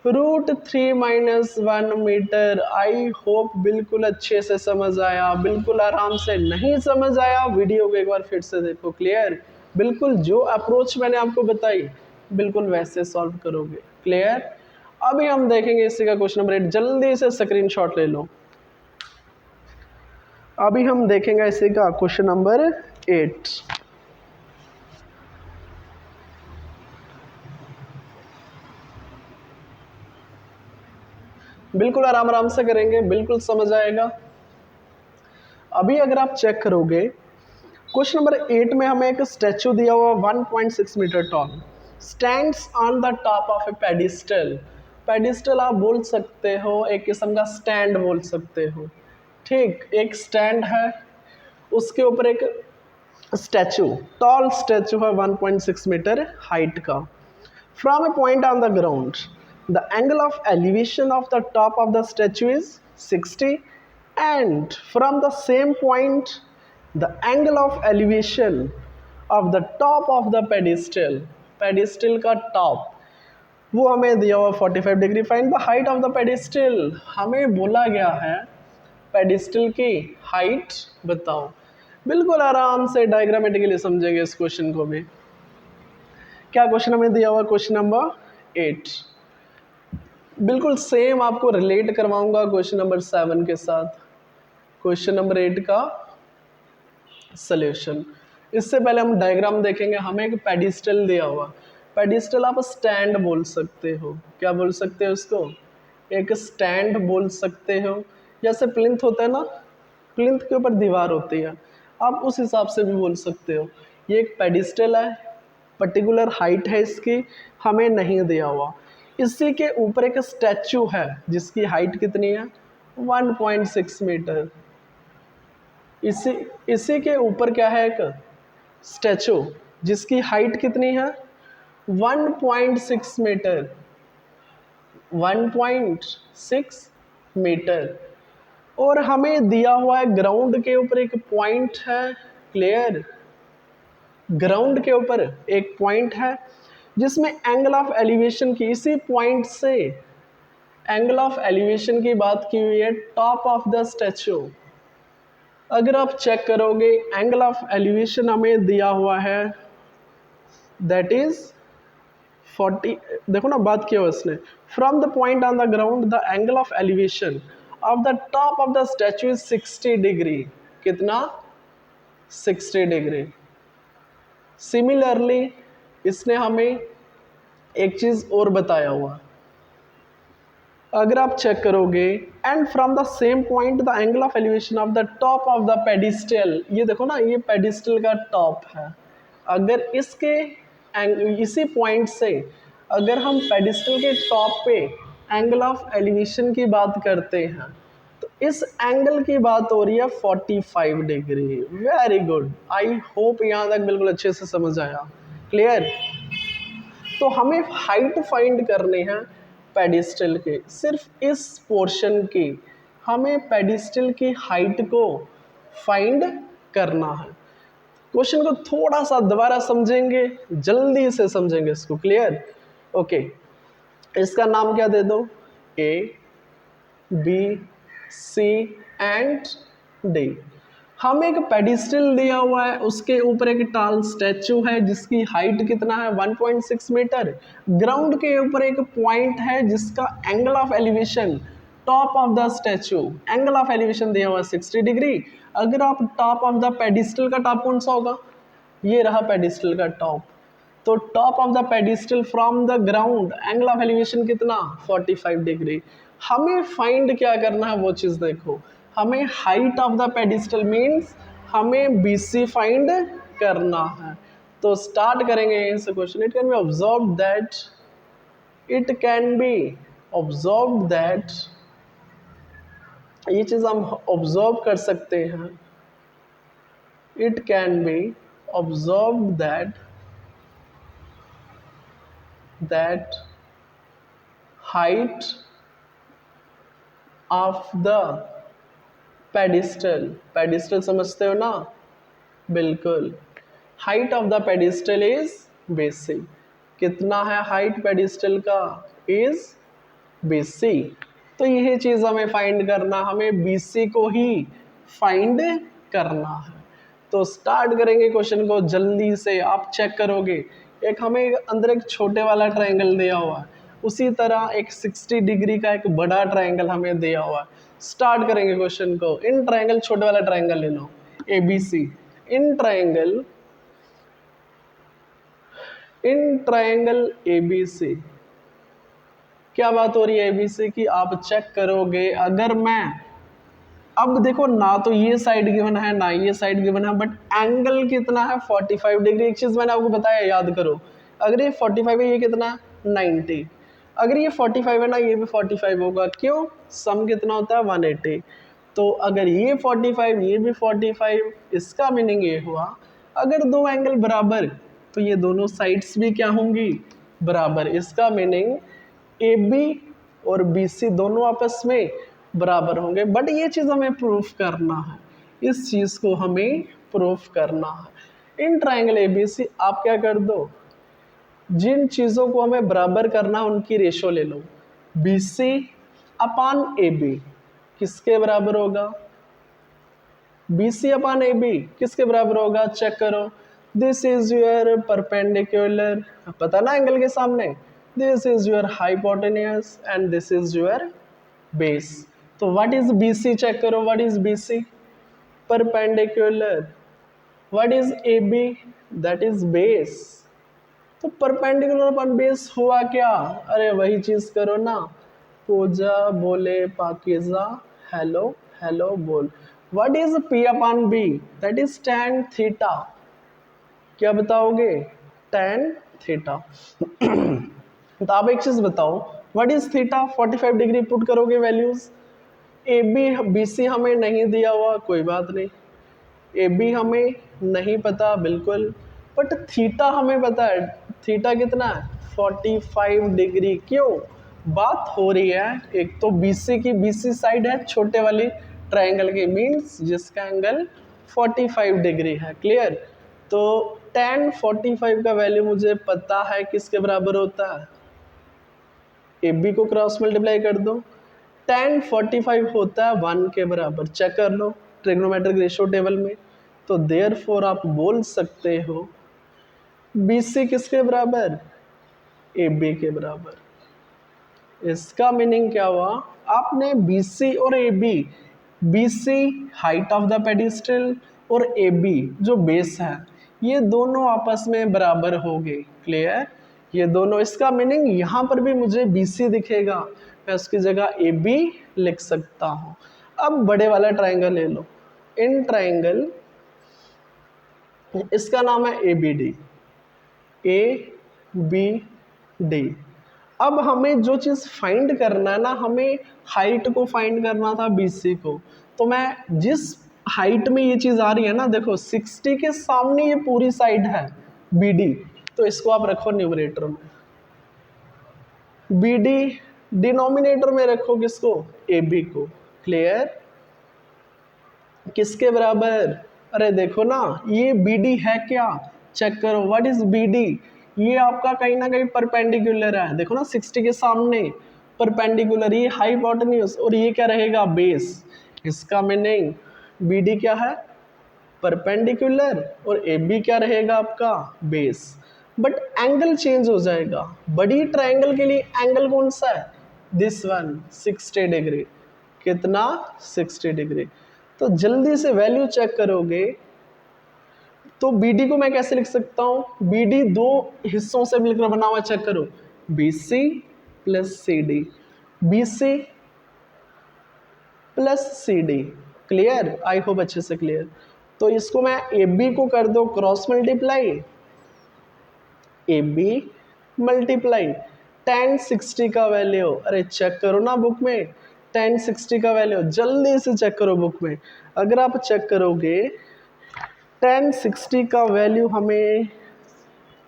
√3 माइनस 1 मीटर। आई होप बिल्कुल अच्छे से समझ आया, बिल्कुल आराम से। नहीं समझ आया वीडियो को एक बार फिर से देखो। क्लियर? बिल्कुल जो अप्रोच मैंने आपको बताई बिल्कुल वैसे सॉल्व करोगे। क्लियर? अभी हम देखेंगे इसी का क्वेश्चन नंबर 8, जल्दी से स्क्रीनशॉट ले लो। अभी हम देखेंगे इसी का क्वेश्चन नंबर 8। बिल्कुल आराम आराम से करेंगे, बिल्कुल समझ आएगा। अभी अगर आप चेक करोगे क्वेश्चन नंबर 8 में हमें एक स्टैचू दिया हुआ 1.6 metre tall, stands on the top of a pedestal. Pedestal आप बोल सकते हो, एक किस्म का स्टैंड बोल सकते हो। ठीक, एक स्टैंड है, उसके ऊपर एक स्टैचू, टॉल स्टैचू है 1.6 मीटर हाइट का। From a point on the ground the angle of elevation of the top of the statue is 60, and from the same point the angle of elevation of the top of the pedestal, pedestal का top वो हमें दिया हुआ 45 degree. Find the height of the pedestal, हमें बोला गया है pedestal की हाइट बताओ। बिल्कुल आराम से डायग्रामेटिकली समझेंगे इस क्वेश्चन को भी। क्या क्वेश्चन हमें दिया हुआ? क्वेश्चन नंबर 8 बिल्कुल सेम आपको रिलेट करवाऊंगा क्वेश्चन नंबर 7 के साथ। क्वेश्चन नंबर 8 का सॉल्यूशन। इससे पहले हम डायग्राम देखेंगे। हमें एक पेडिस्टल दिया हुआ, पेडिस्टल आप स्टैंड बोल सकते हो। क्या बोल सकते हो इसको? एक स्टैंड बोल सकते हो। जैसे प्लिंथ होता है ना, प्लिंथ के ऊपर दीवार होती है, आप उस हिसाब से भी बोल सकते हो। ये एक पेडिस्टल है, पर्टिकुलर हाइट है इसकी, हमें नहीं दिया हुआ। इसी के ऊपर एक स्टैचू है जिसकी हाइट कितनी है 1.6 मीटर। इसी के ऊपर क्या है? एक स्टैचू जिसकी हाइट कितनी है 1.6 मीटर, 1.6 मीटर। और हमें दिया हुआ है ग्राउंड के ऊपर एक पॉइंट है। क्लियर? ग्राउंड के ऊपर एक पॉइंट है जिसमें एंगल ऑफ एलिवेशन की, इसी पॉइंट से एंगल ऑफ एलिवेशन की बात की हुई है टॉप ऑफ द स्टैचू। अगर आप चेक करोगे एंगल ऑफ एलिवेशन हमें दिया हुआ है दैट इज 40। देखो ना बात किया उसने, from the point on the ground the angle of elevation of the top of the statue is 60 degree. कितना? 60 डिग्री। सिमिलरली इसने हमें एक चीज और बताया हुआ, अगर आप चेक करोगे and from the same point the angle of elevation of the top of the pedestal. ये देखो ना, ये पेडिस्टल का टॉप है। अगर इसी पॉइंट से अगर हम पेडिस्टल के टॉप पे एंगल ऑफ एलिवेशन की बात करते हैं तो इस एंगल की बात हो रही है 45 degree. Very good, I hope यहाँ तक बिल्कुल अच्छे से समझ आया। क्लियर? तो हमें हाइट फाइंड करनी है पेडिस्टल के, सिर्फ इस पोर्शन की हमें पेडिस्टल की हाइट को फाइंड करना है। क्वेश्चन को थोड़ा सा दोबारा समझेंगे, जल्दी से समझेंगे इसको। क्लियर? ओके, इसका नाम क्या दे दो, A B C and D. हम एक पेडिस्टल दिया हुआ है, उसके ऊपर एक टाल स्टैचू है जिसकी हाइट कितना है 1.6 मीटर। ग्राउंड के ऊपर एक पॉइंट है जिसका angle of elevation top of the statue, angle of elevation दिया हुआ है 60 डिग्री। अगर आप टॉप ऑफ द पेडिस्टल का टॉप कौन सा होगा, ये रहा पेडिस्टल का टॉप, तो top of the pedestal from the ground angle of elevation कितना 45 डिग्री। हमें फाइंड क्या करना है वो चीज़ देखो, हमें height of the pedestal means हमें BC फाइंड करना है। तो स्टार्ट करेंगे यहीं से question. It can be observe that, it can be observe that, ये चीज़ हम ऑब्जर्व कर सकते हैं, it can be observe that height of the pedestal, pedestal समझते हो ना, बिल्कुल, height of the pedestal is BC। कितना है हाइट पेडिस्टल का, इज BC। तो यही चीज़ हमें फाइंड करना, हमें BC को ही फाइंड करना है। तो स्टार्ट करेंगे क्वेश्चन को जल्दी से, आप चेक करोगे। एक हमें अंदर एक छोटे वाला ट्रायंगल दिया हुआ है, उसी तरह एक 60 डिग्री का एक बड़ा ट्रायंगल हमें दिया हुआ है। स्टार्ट करेंगे क्वेश्चन को। इन ट्रायंगल, छोटे वाला ट्रायंगल ले लो ABC, इन ट्रायंगल ABC क्या बात हो रही है ABC की, आप चेक करोगे। अगर मैं अब देखो ना, तो ये साइड गिवन है ना ये साइड गिवन है, बट एंगल कितना है 45 डिग्री। एक चीज मैंने आपको बताया, याद करो, अगर ये 45 है, ये कितना है 90। अगर ये 45 है ना, ये भी 45 होगा। क्यों, सम कितना होता है 180। तो अगर ये 45 ये भी 45, इसका मीनिंग ये हुआ अगर दो एंगल बराबर तो ये दोनों साइड्स भी क्या होंगी, बराबर। इसका मीनिंग AB और BC दोनों आपस में बराबर होंगे। बट ये चीज़ हमें प्रूफ करना है, इस चीज़ को हमें प्रूफ करना है। इन ट्रायंगल ABC आप क्या कर दो, जिन चीज़ों को हमें बराबर करना उनकी रेशो ले लो। BC अपान AB किसके बराबर होगा, BC अपान AB किसके बराबर होगा, चेक करो। दिस इज योर परपेंडिकुलर, पता ना एंगल के सामने, this is your hypotenuse and this is your base. तो व्हाट इज BC, चेक करो what is BC, perpendicular. What is AB, that is base. तो परपेंडिकुलर अपन बेस हुआ क्या, अरे वही चीज करो ना, पूजा बोले पाकिजा, हेलो हेलो बोल। What is P upon B, that is tan theta. क्या बताओगे, tan थीटा। तो आप एक चीज बताओ, what is theta, 45 degree put करोगे वैल्यूज। AB BC हमें नहीं दिया हुआ, कोई बात नहीं, AB हमें नहीं पता बिल्कुल, बट थीटा हमें पता है। थीटा कितना है 45 डिग्री। क्यों, बात हो रही है एक तो BC की, BC साइड है छोटे वाली ट्रायंगल की, मीन्स जिसका एंगल 45 डिग्री है। क्लियर। तो tan 45 का वैल्यू मुझे पता है किसके बराबर होता है, AB को क्रॉस मल्टीप्लाई कर दो, tan 45 होता है 1 के बराबर। चेक कर लो ट्रिग्नोमेट्रिक रेशियो टेबल में। तो देयरफॉर आप बोल सकते हो BC किसके बराबर, AB के बराबर। इसका मीनिंग क्या हुआ, आपने BC और AB, BC height of the pedestal और AB जो बेस है, ये दोनों आपस में बराबर हो गए। क्लियर, ये दोनों, इसका मीनिंग यहाँ पर भी मुझे BC दिखेगा, मैं उसकी जगह AB लिख सकता हूँ। अब बड़े वाला ट्रायंगल ले लो। इन ट्रायंगल, इसका नाम है ABD, ABD। अब हमें जो चीज़ फाइंड करना है ना, हमें हाइट को फाइंड करना था BC को। तो मैं जिस हाइट में ये चीज़ आ रही है ना, देखो 60 के सामने ये पूरी साइड है BD, तो इसको आप रखो न्यूमरेटर में, BD डिनोमिनेटर में रखो किसको, AB को। क्लियर, किसके बराबर, अरे देखो ना ये BD है क्या, चेक करो व्हाट इज BD, ये आपका कहीं ना कहीं परपेंडिकुलर है, देखो ना 60 के सामने परपेंडिकुलर, ये हाइपोटेन्यूज और ये क्या रहेगा बेस। इसका मीनिंग बी डी क्या है परपेंडिकुलर और ए बी क्या रहेगा आपका बेस। बट एंगल चेंज हो जाएगा, बड़ी ट्रायंगल के लिए एंगल कौन सा है दिस वन 60 डिग्री, कितना 60 डिग्री। तो जल्दी से वैल्यू चेक करोगे तो बी डी को मैं कैसे लिख सकता हूं, बी डी दो हिस्सों से मिलकर बना हुआ, चेक करो B C plus C D, B C plus C D, clear, I hope अच्छे से क्लियर। तो इसको मैं ए बी को कर दो cross multiply, A B multiply tan 60 का वैल्यू, अरे चेक करो ना बुक में tan 60 का वैल्यू, जल्दी से चेक करो बुक में। अगर आप चेक करोगे tan 60 का वैल्यू हमें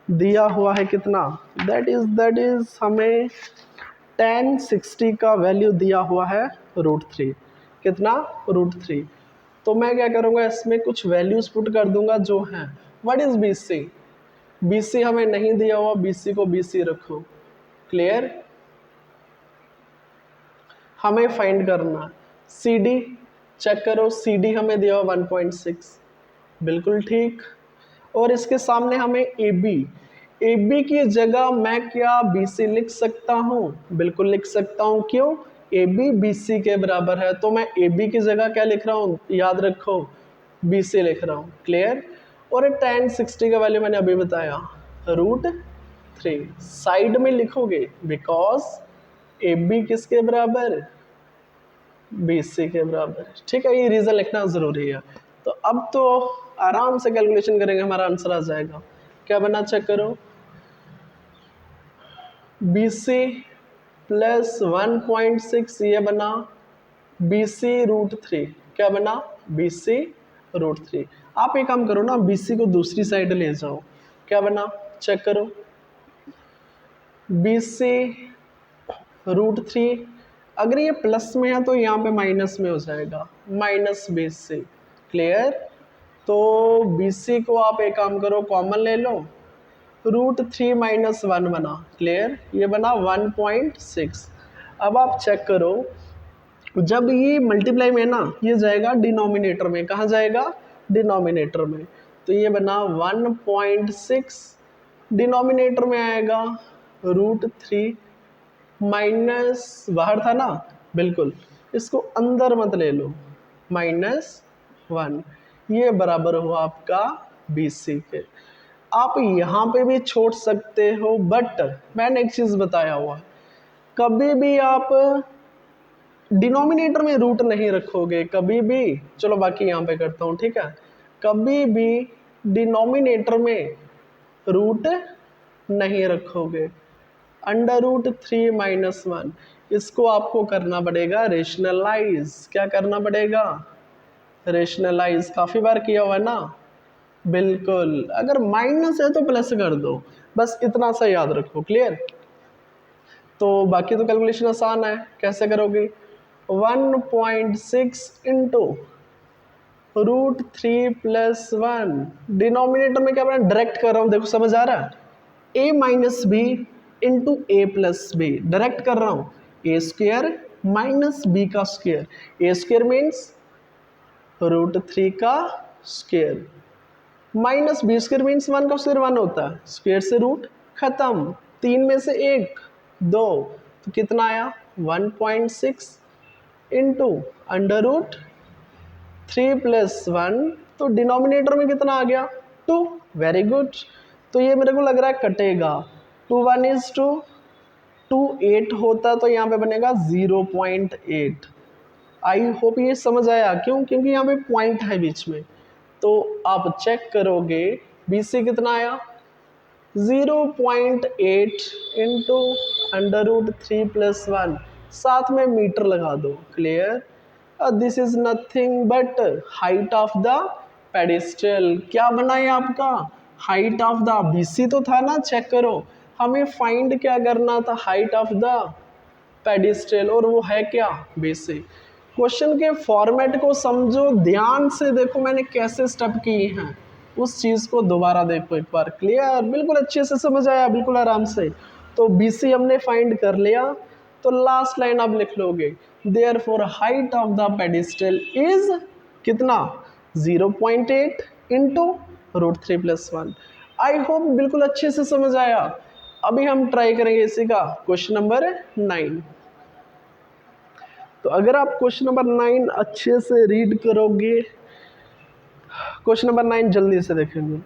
दिया हुआ है कितना, दैट इज हमें tan 60 का वैल्यू दिया हुआ है √3, कितना √3। तो मैं क्या करूँगा इसमें कुछ वैल्यूज पुट कर दूंगा जो हैं। What is B C, B C हमें नहीं दिया हुआ, बी सी को बी सी रखो, क्लियर। हमें फाइंड करना सी डी, चेक करो सी डी हमें दिया हुआ 1.6, बिल्कुल ठीक। और इसके सामने हमें ए बी की जगह मैं क्या बी सी लिख सकता हूँ, बिल्कुल लिख सकता हूँ, क्यों ए बी बी सी के बराबर है। तो मैं ए बी की जगह क्या लिख रहा हूँ, याद रखो बी सी लिख रहा हूँ, क्लियर। और tan 60 का वैल्यू मैंने अभी बताया √3, साइड में लिखोगे बिकॉज ए बी किसके बराबर, बी सी के बराबर, ठीक है। ये रीजन लिखना जरूरी है। तो अब तो आराम से कैलकुलेशन करेंगे, हमारा आंसर आ जाएगा। क्या बना चेक करो, बी सी प्लस 1.6 ये बना बी सी √3, क्या बना बी सी √3। आप एक काम करो ना, बी सी को दूसरी साइड ले जाओ, क्या बना चेक करो बी सी √3, अगर ये प्लस में है तो यहाँ पे माइनस में हो जाएगा, माइनस बी सी, क्लियर। तो बी सी को आप एक काम करो कॉमन ले लो, √3 - 1 बना, क्लियर, ये बना 1.6। अब आप चेक करो जब ये मल्टीप्लाई में ना ये जाएगा डिनोमिनेटर में, कहाँ जाएगा डिनोमिनेटर में, तो ये बना 1.6 डिनोमिनेटर में आएगा, √3 माइनस बाहर था ना, बिल्कुल इसको अंदर मत ले लो, -1, ये बराबर हुआ आपका बी सी के। आप यहाँ पे भी छोड़ सकते हो, बट मैंने एक चीज़ बताया हुआ है, कभी भी आप डिनोमिनेटर में रूट नहीं रखोगे, कभी भी, चलो बाकी यहाँ पे करता हूँ, ठीक है, कभी भी डिनोमिनेटर में रूट नहीं रखोगे, √3 - 1, इसको आपको करना पड़ेगा रेशनलाइज, क्या करना पड़ेगा रेशनलाइज, काफ़ी बार किया हुआ है ना, बिल्कुल, अगर माइनस है तो प्लस कर दो, बस इतना सा याद रखो, क्लियर। तो बाकी तो कैलकुलेशन आसान है, कैसे करोगे 1.6 इंटू √3 + 1, डिनोमिनेटर में क्या बना डायरेक्ट कर रहा हूँ, देखो समझ आ रहा है, a - b into A plus B, direct कर रहा हूँ, a² माइनस बी का स्क्वायर, a² मीन्स √3 का स्क्वायर माइनस b² मीन्स 1 का स्क्वायर 1 होता है, स्क्वायर से रूट खत्म, 3 में से 1 2, तो कितना आया 1.6 इंटू √3 + 1, तो डिनोमिनेटर में कितना आ गया 2, वेरी गुड। तो ये मेरे को लग रहा है कटेगा, 2 1 is 2, 2 8 होता तो यहाँ पे बनेगा 0.8। आई होप ये समझ आया, क्यों, क्योंकि यहाँ पे पॉइंट है बीच में। तो आप चेक करोगे बी सी कितना आया 0.8 इंटू √3 + 1, साथ में मीटर लगा दो, clear. This is nothing but height of the pedestal, क्या बना है आपका height of the, B C तो था ना, चेक करो हमें फाइंड क्या करना था हाइट ऑफ द पेडिस्टल, और वो है क्या बी सी। क्वेश्चन के फॉर्मेट को समझो ध्यान से, देखो मैंने कैसे स्टेप किए हैं, उस चीज़ को दोबारा देखो एक बार। क्लियर? बिल्कुल अच्छे से समझ आया, बिल्कुल आराम से। तो BC हमने फाइंड कर लिया, तो लास्ट लाइन आप लिख लोगे, therefore height of the pedestal is कितना, 0.8 इंटू √3+1। आई होप बिल्कुल अच्छे से समझ आया। अभी हम ट्राई करेंगे इसी का क्वेश्चन नंबर 9। तो अगर आप क्वेश्चन नंबर 9 अच्छे से रीड करोगे, क्वेश्चन नंबर 9 जल्दी से देखेंगे।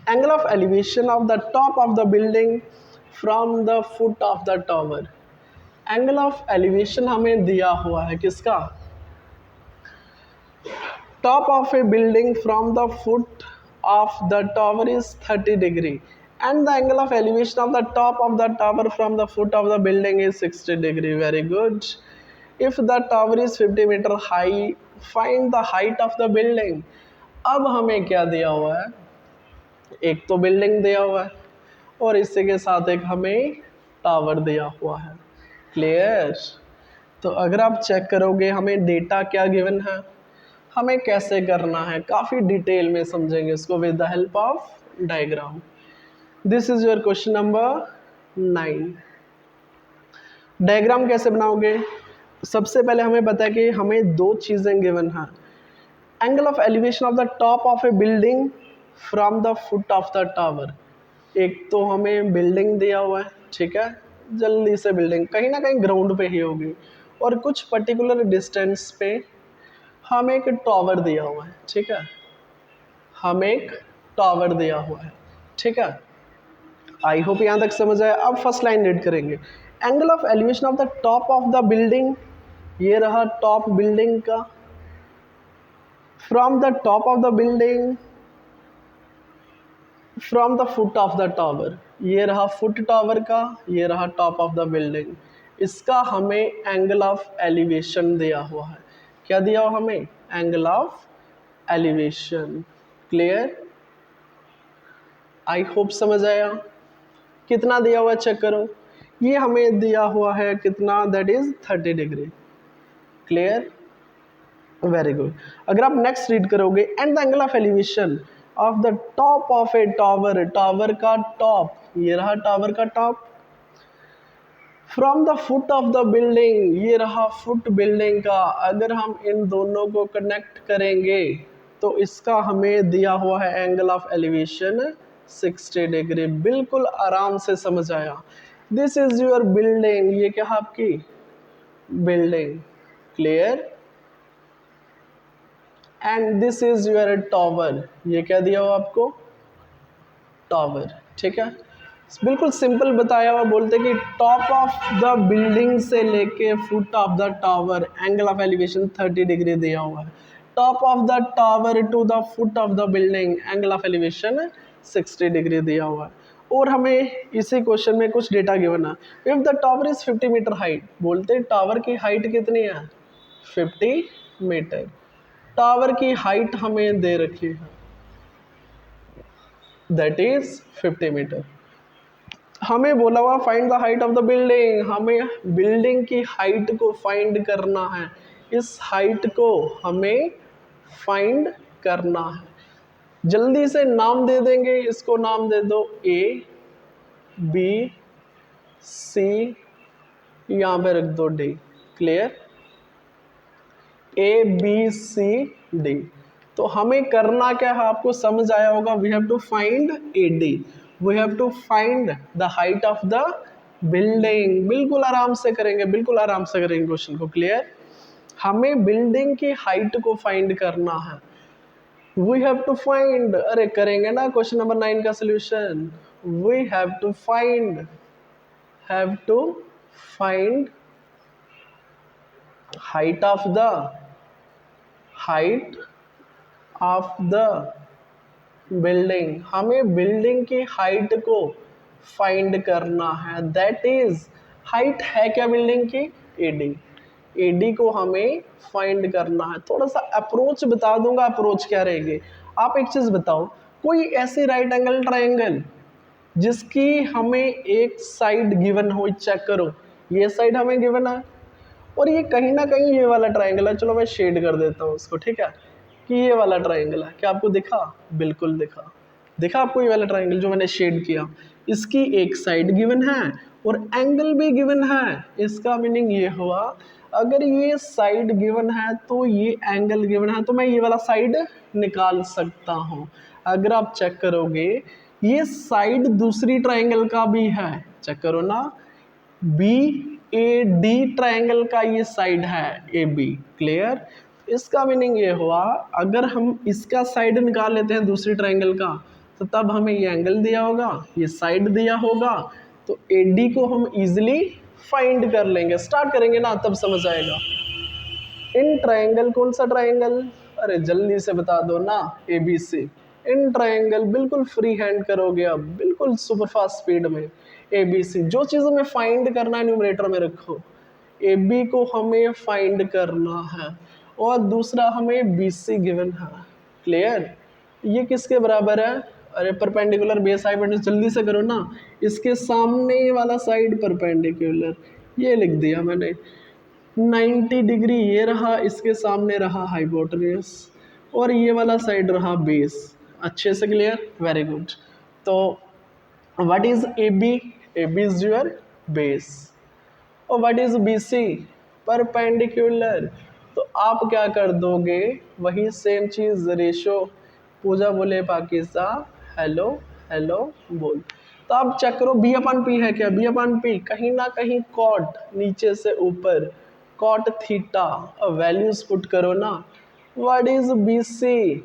Angle of elevation of the top of the building from the foot of the tower. Angle of elevation हमें दिया हुआ है किसका, top of a building from the foot of the tower is 30 degree and the angle of elevation of the top of the tower from the foot of the building is 60 degree. Very good. If the tower is 50 meter high, find the height of the building. अब हमें क्या दिया हुआ है, एक तो building दिया हुआ है और इसी के साथ एक हमें टावर दिया हुआ है। क्लियर? तो अगर आप चेक करोगे हमें डेटा क्या गिवन है, हमें कैसे करना है, काफ़ी डिटेल में समझेंगे इसको with the help of diagram. This is your question number 9। Diagram कैसे बनाओगे, सबसे पहले हमें पता है कि हमें दो चीज़ें गिवन हैं। Angle of elevation of the top of A building from the foot of the tower. एक तो हमें बिल्डिंग दिया हुआ है, ठीक है, जल्दी से बिल्डिंग कहीं ना कहीं ग्राउंड पे ही होगी, और कुछ पर्टिकुलर डिस्टेंस पे हम एक टावर दिया हुआ है, ठीक है, हम एक टावर दिया हुआ है, ठीक है। आई होप यहाँ तक समझ आया। अब फर्स्ट लाइन रीड करेंगे। Angle of elevation of the top of the building, ये रहा टॉप बिल्डिंग का, from the top of the building from the foot of the tower, ये रहा फुट टावर का, ये रहा टॉप ऑफ द बिल्डिंग। इसका हमें एंगल ऑफ एलिवेशन दिया हुआ है। क्या दिया हुआ हमें, angle of elevation. Clear? I hope समझ आया। कितना दिया हुआ चेक करो, ये हमें दिया हुआ है कितना, that is 30 degree. Clear? Very good. अगर आप नेक्स्ट रीड करोगे, and the angle of elevation of the top of A tower, tower का टॉप, ये रहा टावर का top, from the foot of the building, ये रहा फुट बिल्डिंग का। अगर हम इन दोनों को कनेक्ट करेंगे तो इसका हमें दिया हुआ है एंगल ऑफ एलिवेशन 60 डिग्री। बिल्कुल आराम से समझ आया। दिस इज योर बिल्डिंग, ये क्या है आपकी building. Clear? And this is your tower, ये क्या दिया हुआ आपको, टावर, ठीक है। बिल्कुल सिंपल बताया हुआ, बोलते कि टॉप ऑफ द बिल्डिंग से लेके foot of the tower angle of elevation 30 degree दिया हुआ है। Top of the tower to the foot of the building angle of elevation 60 degree दिया हुआ है। और हमें इसी क्वेश्चन में कुछ डेटा गिवन है। If the tower is 50 metre height, बोलते टावर की हाइट कितनी है, 50 मीटर। टावर की हाइट हमें दे रखी है, दैट इज 50 मीटर। हमें बोला हुआ find the height of the building, हमें बिल्डिंग की हाइट को फाइंड करना है। इस हाइट को हमें फाइंड करना है। जल्दी से नाम दे देंगे, इसको नाम दे दो A B C, यहाँ पे रख दो D। Clear? A B C D। तो हमें करना क्या है, आपको समझ आया होगा। We have to find AD, we have to find the height of the building. बिल्कुल आराम से करेंगे, बिल्कुल आराम से करेंगे क्वेश्चन को। क्लियर? हमें बिल्डिंग की हाइट को फाइंड करना है। वी हैव टू फाइंड, अरे करेंगे ना क्वेश्चन नंबर 9 का solution. We have to find height of the building. हमें बिल्डिंग की हाइट को फाइंड करना है, दैट इज हाइट है क्या बिल्डिंग की, AD को हमें फाइंड करना है। थोड़ा सा अप्रोच बता दूंगा, अप्रोच क्या रहेगी। आप एक चीज बताओ, कोई ऐसी राइट एंगल ट्रायंगल जिसकी हमें एक साइड गिवन हो, चेक करो, ये साइड हमें गिवन है और ये कहीं ना कहीं ये वाला ट्राइंगल है, चलो मैं शेड कर देता हूँ उसको, ठीक है, कि ये वाला ट्राइंगल है। क्या आपको दिखा? बिल्कुल दिखा। दिखा आपको ये वाला ट्राइंगल जो मैंने शेड किया? इसकी एक साइड गिवन है और एंगल भी गिवन है। इसका मीनिंग ये हुआ, अगर ये साइड गिवन है तो ये एंगल गिवन है, तो मैं ये वाला साइड निकाल सकता हूँ। अगर आप चेक करोगे ये साइड दूसरी ट्राइंगल का भी है, चेक करो ना, बी ए डी ट्राइंगल का ये साइड है ए बी। क्लियर? इसका मीनिंग ये हुआ, अगर हम इसका साइड निकाल लेते हैं दूसरी ट्राइंगल का, तो तब हमें ये एंगल दिया होगा, ये साइड दिया होगा, तो ए डी को हम इजिली फाइंड कर लेंगे। स्टार्ट करेंगे ना तब समझ आएगा। इन ट्राइंगल, कौन सा ट्राइंगल? अरे जल्दी से बता दो ना, ए बी सी। इन ट्राइंगल बिल्कुल फ्री हैंड करोगे अब, बिल्कुल सुपर फास्ट स्पीड में। ए बी सी, जो चीज़ हमें फाइंड करना है न्यूमरेटर में रखो। ए बी को हमें फाइंड करना है और दूसरा हमें बी सी गिवन है। क्लियर? ये किसके बराबर है? अरे परपेंडिकुलर बेस हाइपोटेन्यूज, जल्दी से करो ना। इसके सामने वाला साइड परपेंडिकुलर, ये लिख दिया मैंने। 90 डिग्री ये रहा, इसके सामने रहा हाइपोटेन्यूज और ये वाला साइड रहा बेस। अच्छे से क्लियर? Very good. तो what is A B? A B is your base. और what is B C? Perpendicular. तो आप क्या कर दोगे? वही सेम चीज, रेशो। पूजा बोले पाकिस्ता, हेलो हेलो बोल। तो आप चेक करो बी अपन पी है क्या? बी अपन पी कहीं ना कहीं कॉट, नीचे से ऊपर कॉट थीटा। अब वैल्यूज पुट करो ना। What is B C?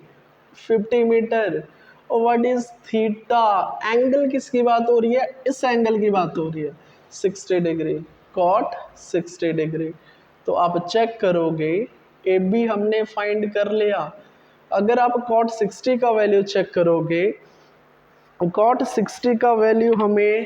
50 metre. और व्हाट इज थीटा? एंगल किसकी बात हो रही है? इस एंगल की बात हो रही है, 60 डिग्री, कॉट 60 डिग्री। तो आप चेक करोगे ए बी हमने फाइंड कर लिया। अगर आप कॉट 60 का वैल्यू चेक करोगे, कॉट 60 का वैल्यू हमें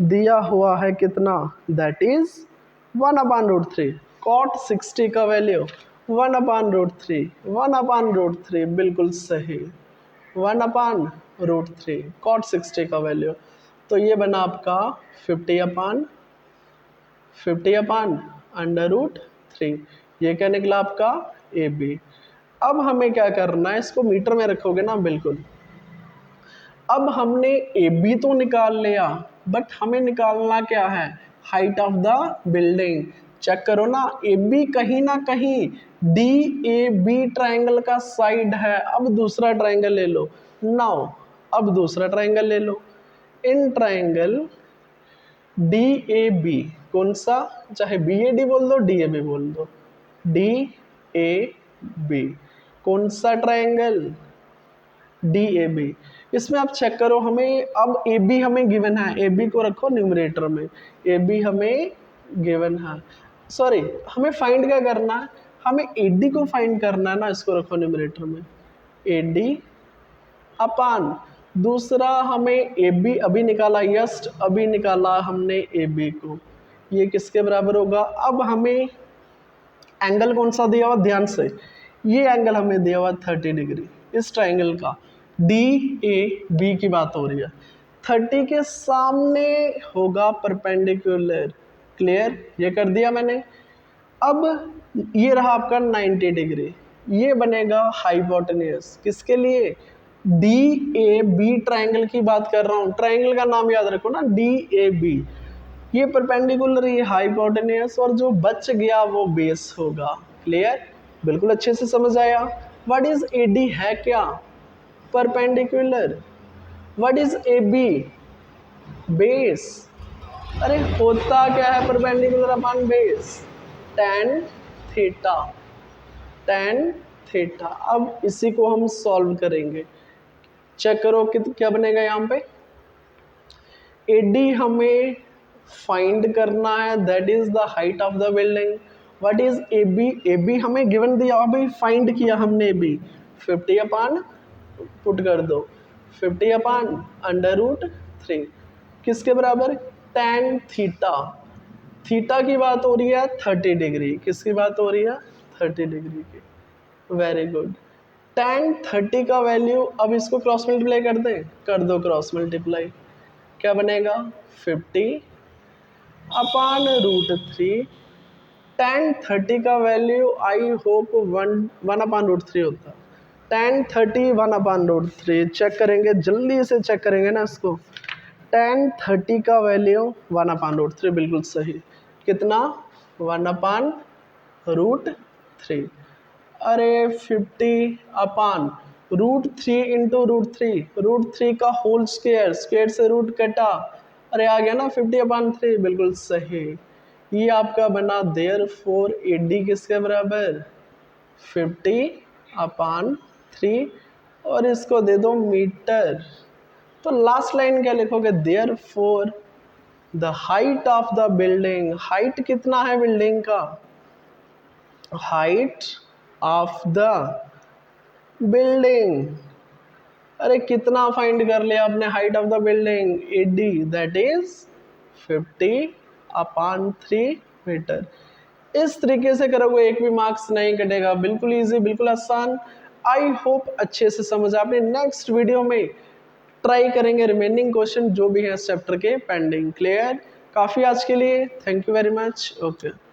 दिया हुआ है कितना? That is 1/√3। कॉट 60 का वैल्यू 1/√3, 1/√3 बिल्कुल सही, 1/√3 कॉट 60 का वैल्यू। तो ये बना आपका 50/√3। ये क्या निकला आपका? A B. अब हमें क्या करना है, इसको मीटर में रखोगे ना, बिल्कुल। अब हमने ए बी तो निकाल लिया, बट हमें निकालना क्या है? Height of the building. Check करो ना, ए बी कहीं ना कहीं डी ए बी ट्राइंगल का साइड है। अब दूसरा ट्राइंगल ले लो नाउ। अब दूसरा ट्राइंगल ले लो। In triangle D A B, कौन सा? चाहे बी ए डी बोल दो, डी ए बी बोल दो, डी ए बी। कौन सा ट्राइंगल? D A B. इसमें आप चेक करो, हमें अब ए बी हमें गिवन है, ए बी को रखो न्यूमरेटर में। ए बी हमें गिवन है, सॉरी हमें फाइंड क्या करना है? हमें ए डी को फाइंड करना है ना, इसको रखो न्यूमरेटर में। ए डी अपान दूसरा हमें ए बी अभी निकाला, यस्ट अभी निकाला हमने ए बी को, ये किसके बराबर होगा? अब हमें एंगल कौन सा दिया हुआ? ध्यान से, ये एंगल हमें दिया हुआ 30 डिग्री इस ट्राइंगल का। डी ए बी की बात हो रही है, 30 के सामने होगा परपेंडिकुलर। क्लियर? ये कर दिया मैंने। अब ये रहा आपका 90 डिग्री, ये बनेगा हाइपोटेन्यूज। किसके लिए? डी ए बी ट्राइंगल की बात कर रहा हूँ, ट्राइंगल का नाम याद रखो ना, डी ए बी। ये परपेंडिकुलर, ये हाइपोटेन्यूज, और जो बच गया वो बेस होगा। क्लियर? बिल्कुल अच्छे से समझ आया। व्हाट इज ए डी है क्या? Perpendicular. What is A B? Base. अरे होता क्या है perpendicular upon base? tan theta, tan theta. अब इसी को हम सॉल्व करेंगे। चेक करो कि क्या बनेगा यहाँ पे। ए डी हमें फाइंड करना है, that is the height of the building. What is A B? A B हमें गिवन दिया, अभी फाइंड किया हमने ए बी। 50 अपान पुट कर दो, 50/√3 किसके बराबर? tan theta. थीटा की बात हो रही है 30 डिग्री, किसकी बात हो रही है? 30 डिग्री की। Very good. tan 30 का वैल्यू, अब इसको क्रॉस मल्टीप्लाई कर दें, कर दो क्रॉस मल्टीप्लाई। क्या बनेगा? 50/√3 tan 30 का वैल्यू आई होप 1/√3 होता। tan 30 1/√3 चेक करेंगे, जल्दी से चेक करेंगे ना इसको। tan 30 का वैल्यू 1/√3 बिल्कुल सही। कितना? 1/√3। अरे 50/√3 इंटू √3, √3 का होल स्क्वायर, स्क्वायर से रूट कटा, अरे आ गया ना 50/3 बिल्कुल सही। ये आपका बना देयरफॉर AD किसके बराबर? 50/3 और इसको दे दो मीटर। तो लास्ट लाइन क्या लिखोगे? Therefore the height of the building, height कितना है बिल्डिंग का? हाइट ऑफ द बिल्डिंग, अरे कितना फाइंड कर लिया आपने height of the building? AD, that is 50/3 metre. इस तरीके से करोगे एक भी मार्क्स नहीं कटेगा। बिल्कुल इजी, बिल्कुल आसान। आई होप अच्छे से समझ आपने। नेक्स्ट वीडियो में ट्राई करेंगे रिमेनिंग क्वेश्चन जो भी है इस चैप्टर के पेंडिंग। क्लियर? काफ़ी आज के लिए। Thank you very much. Okay.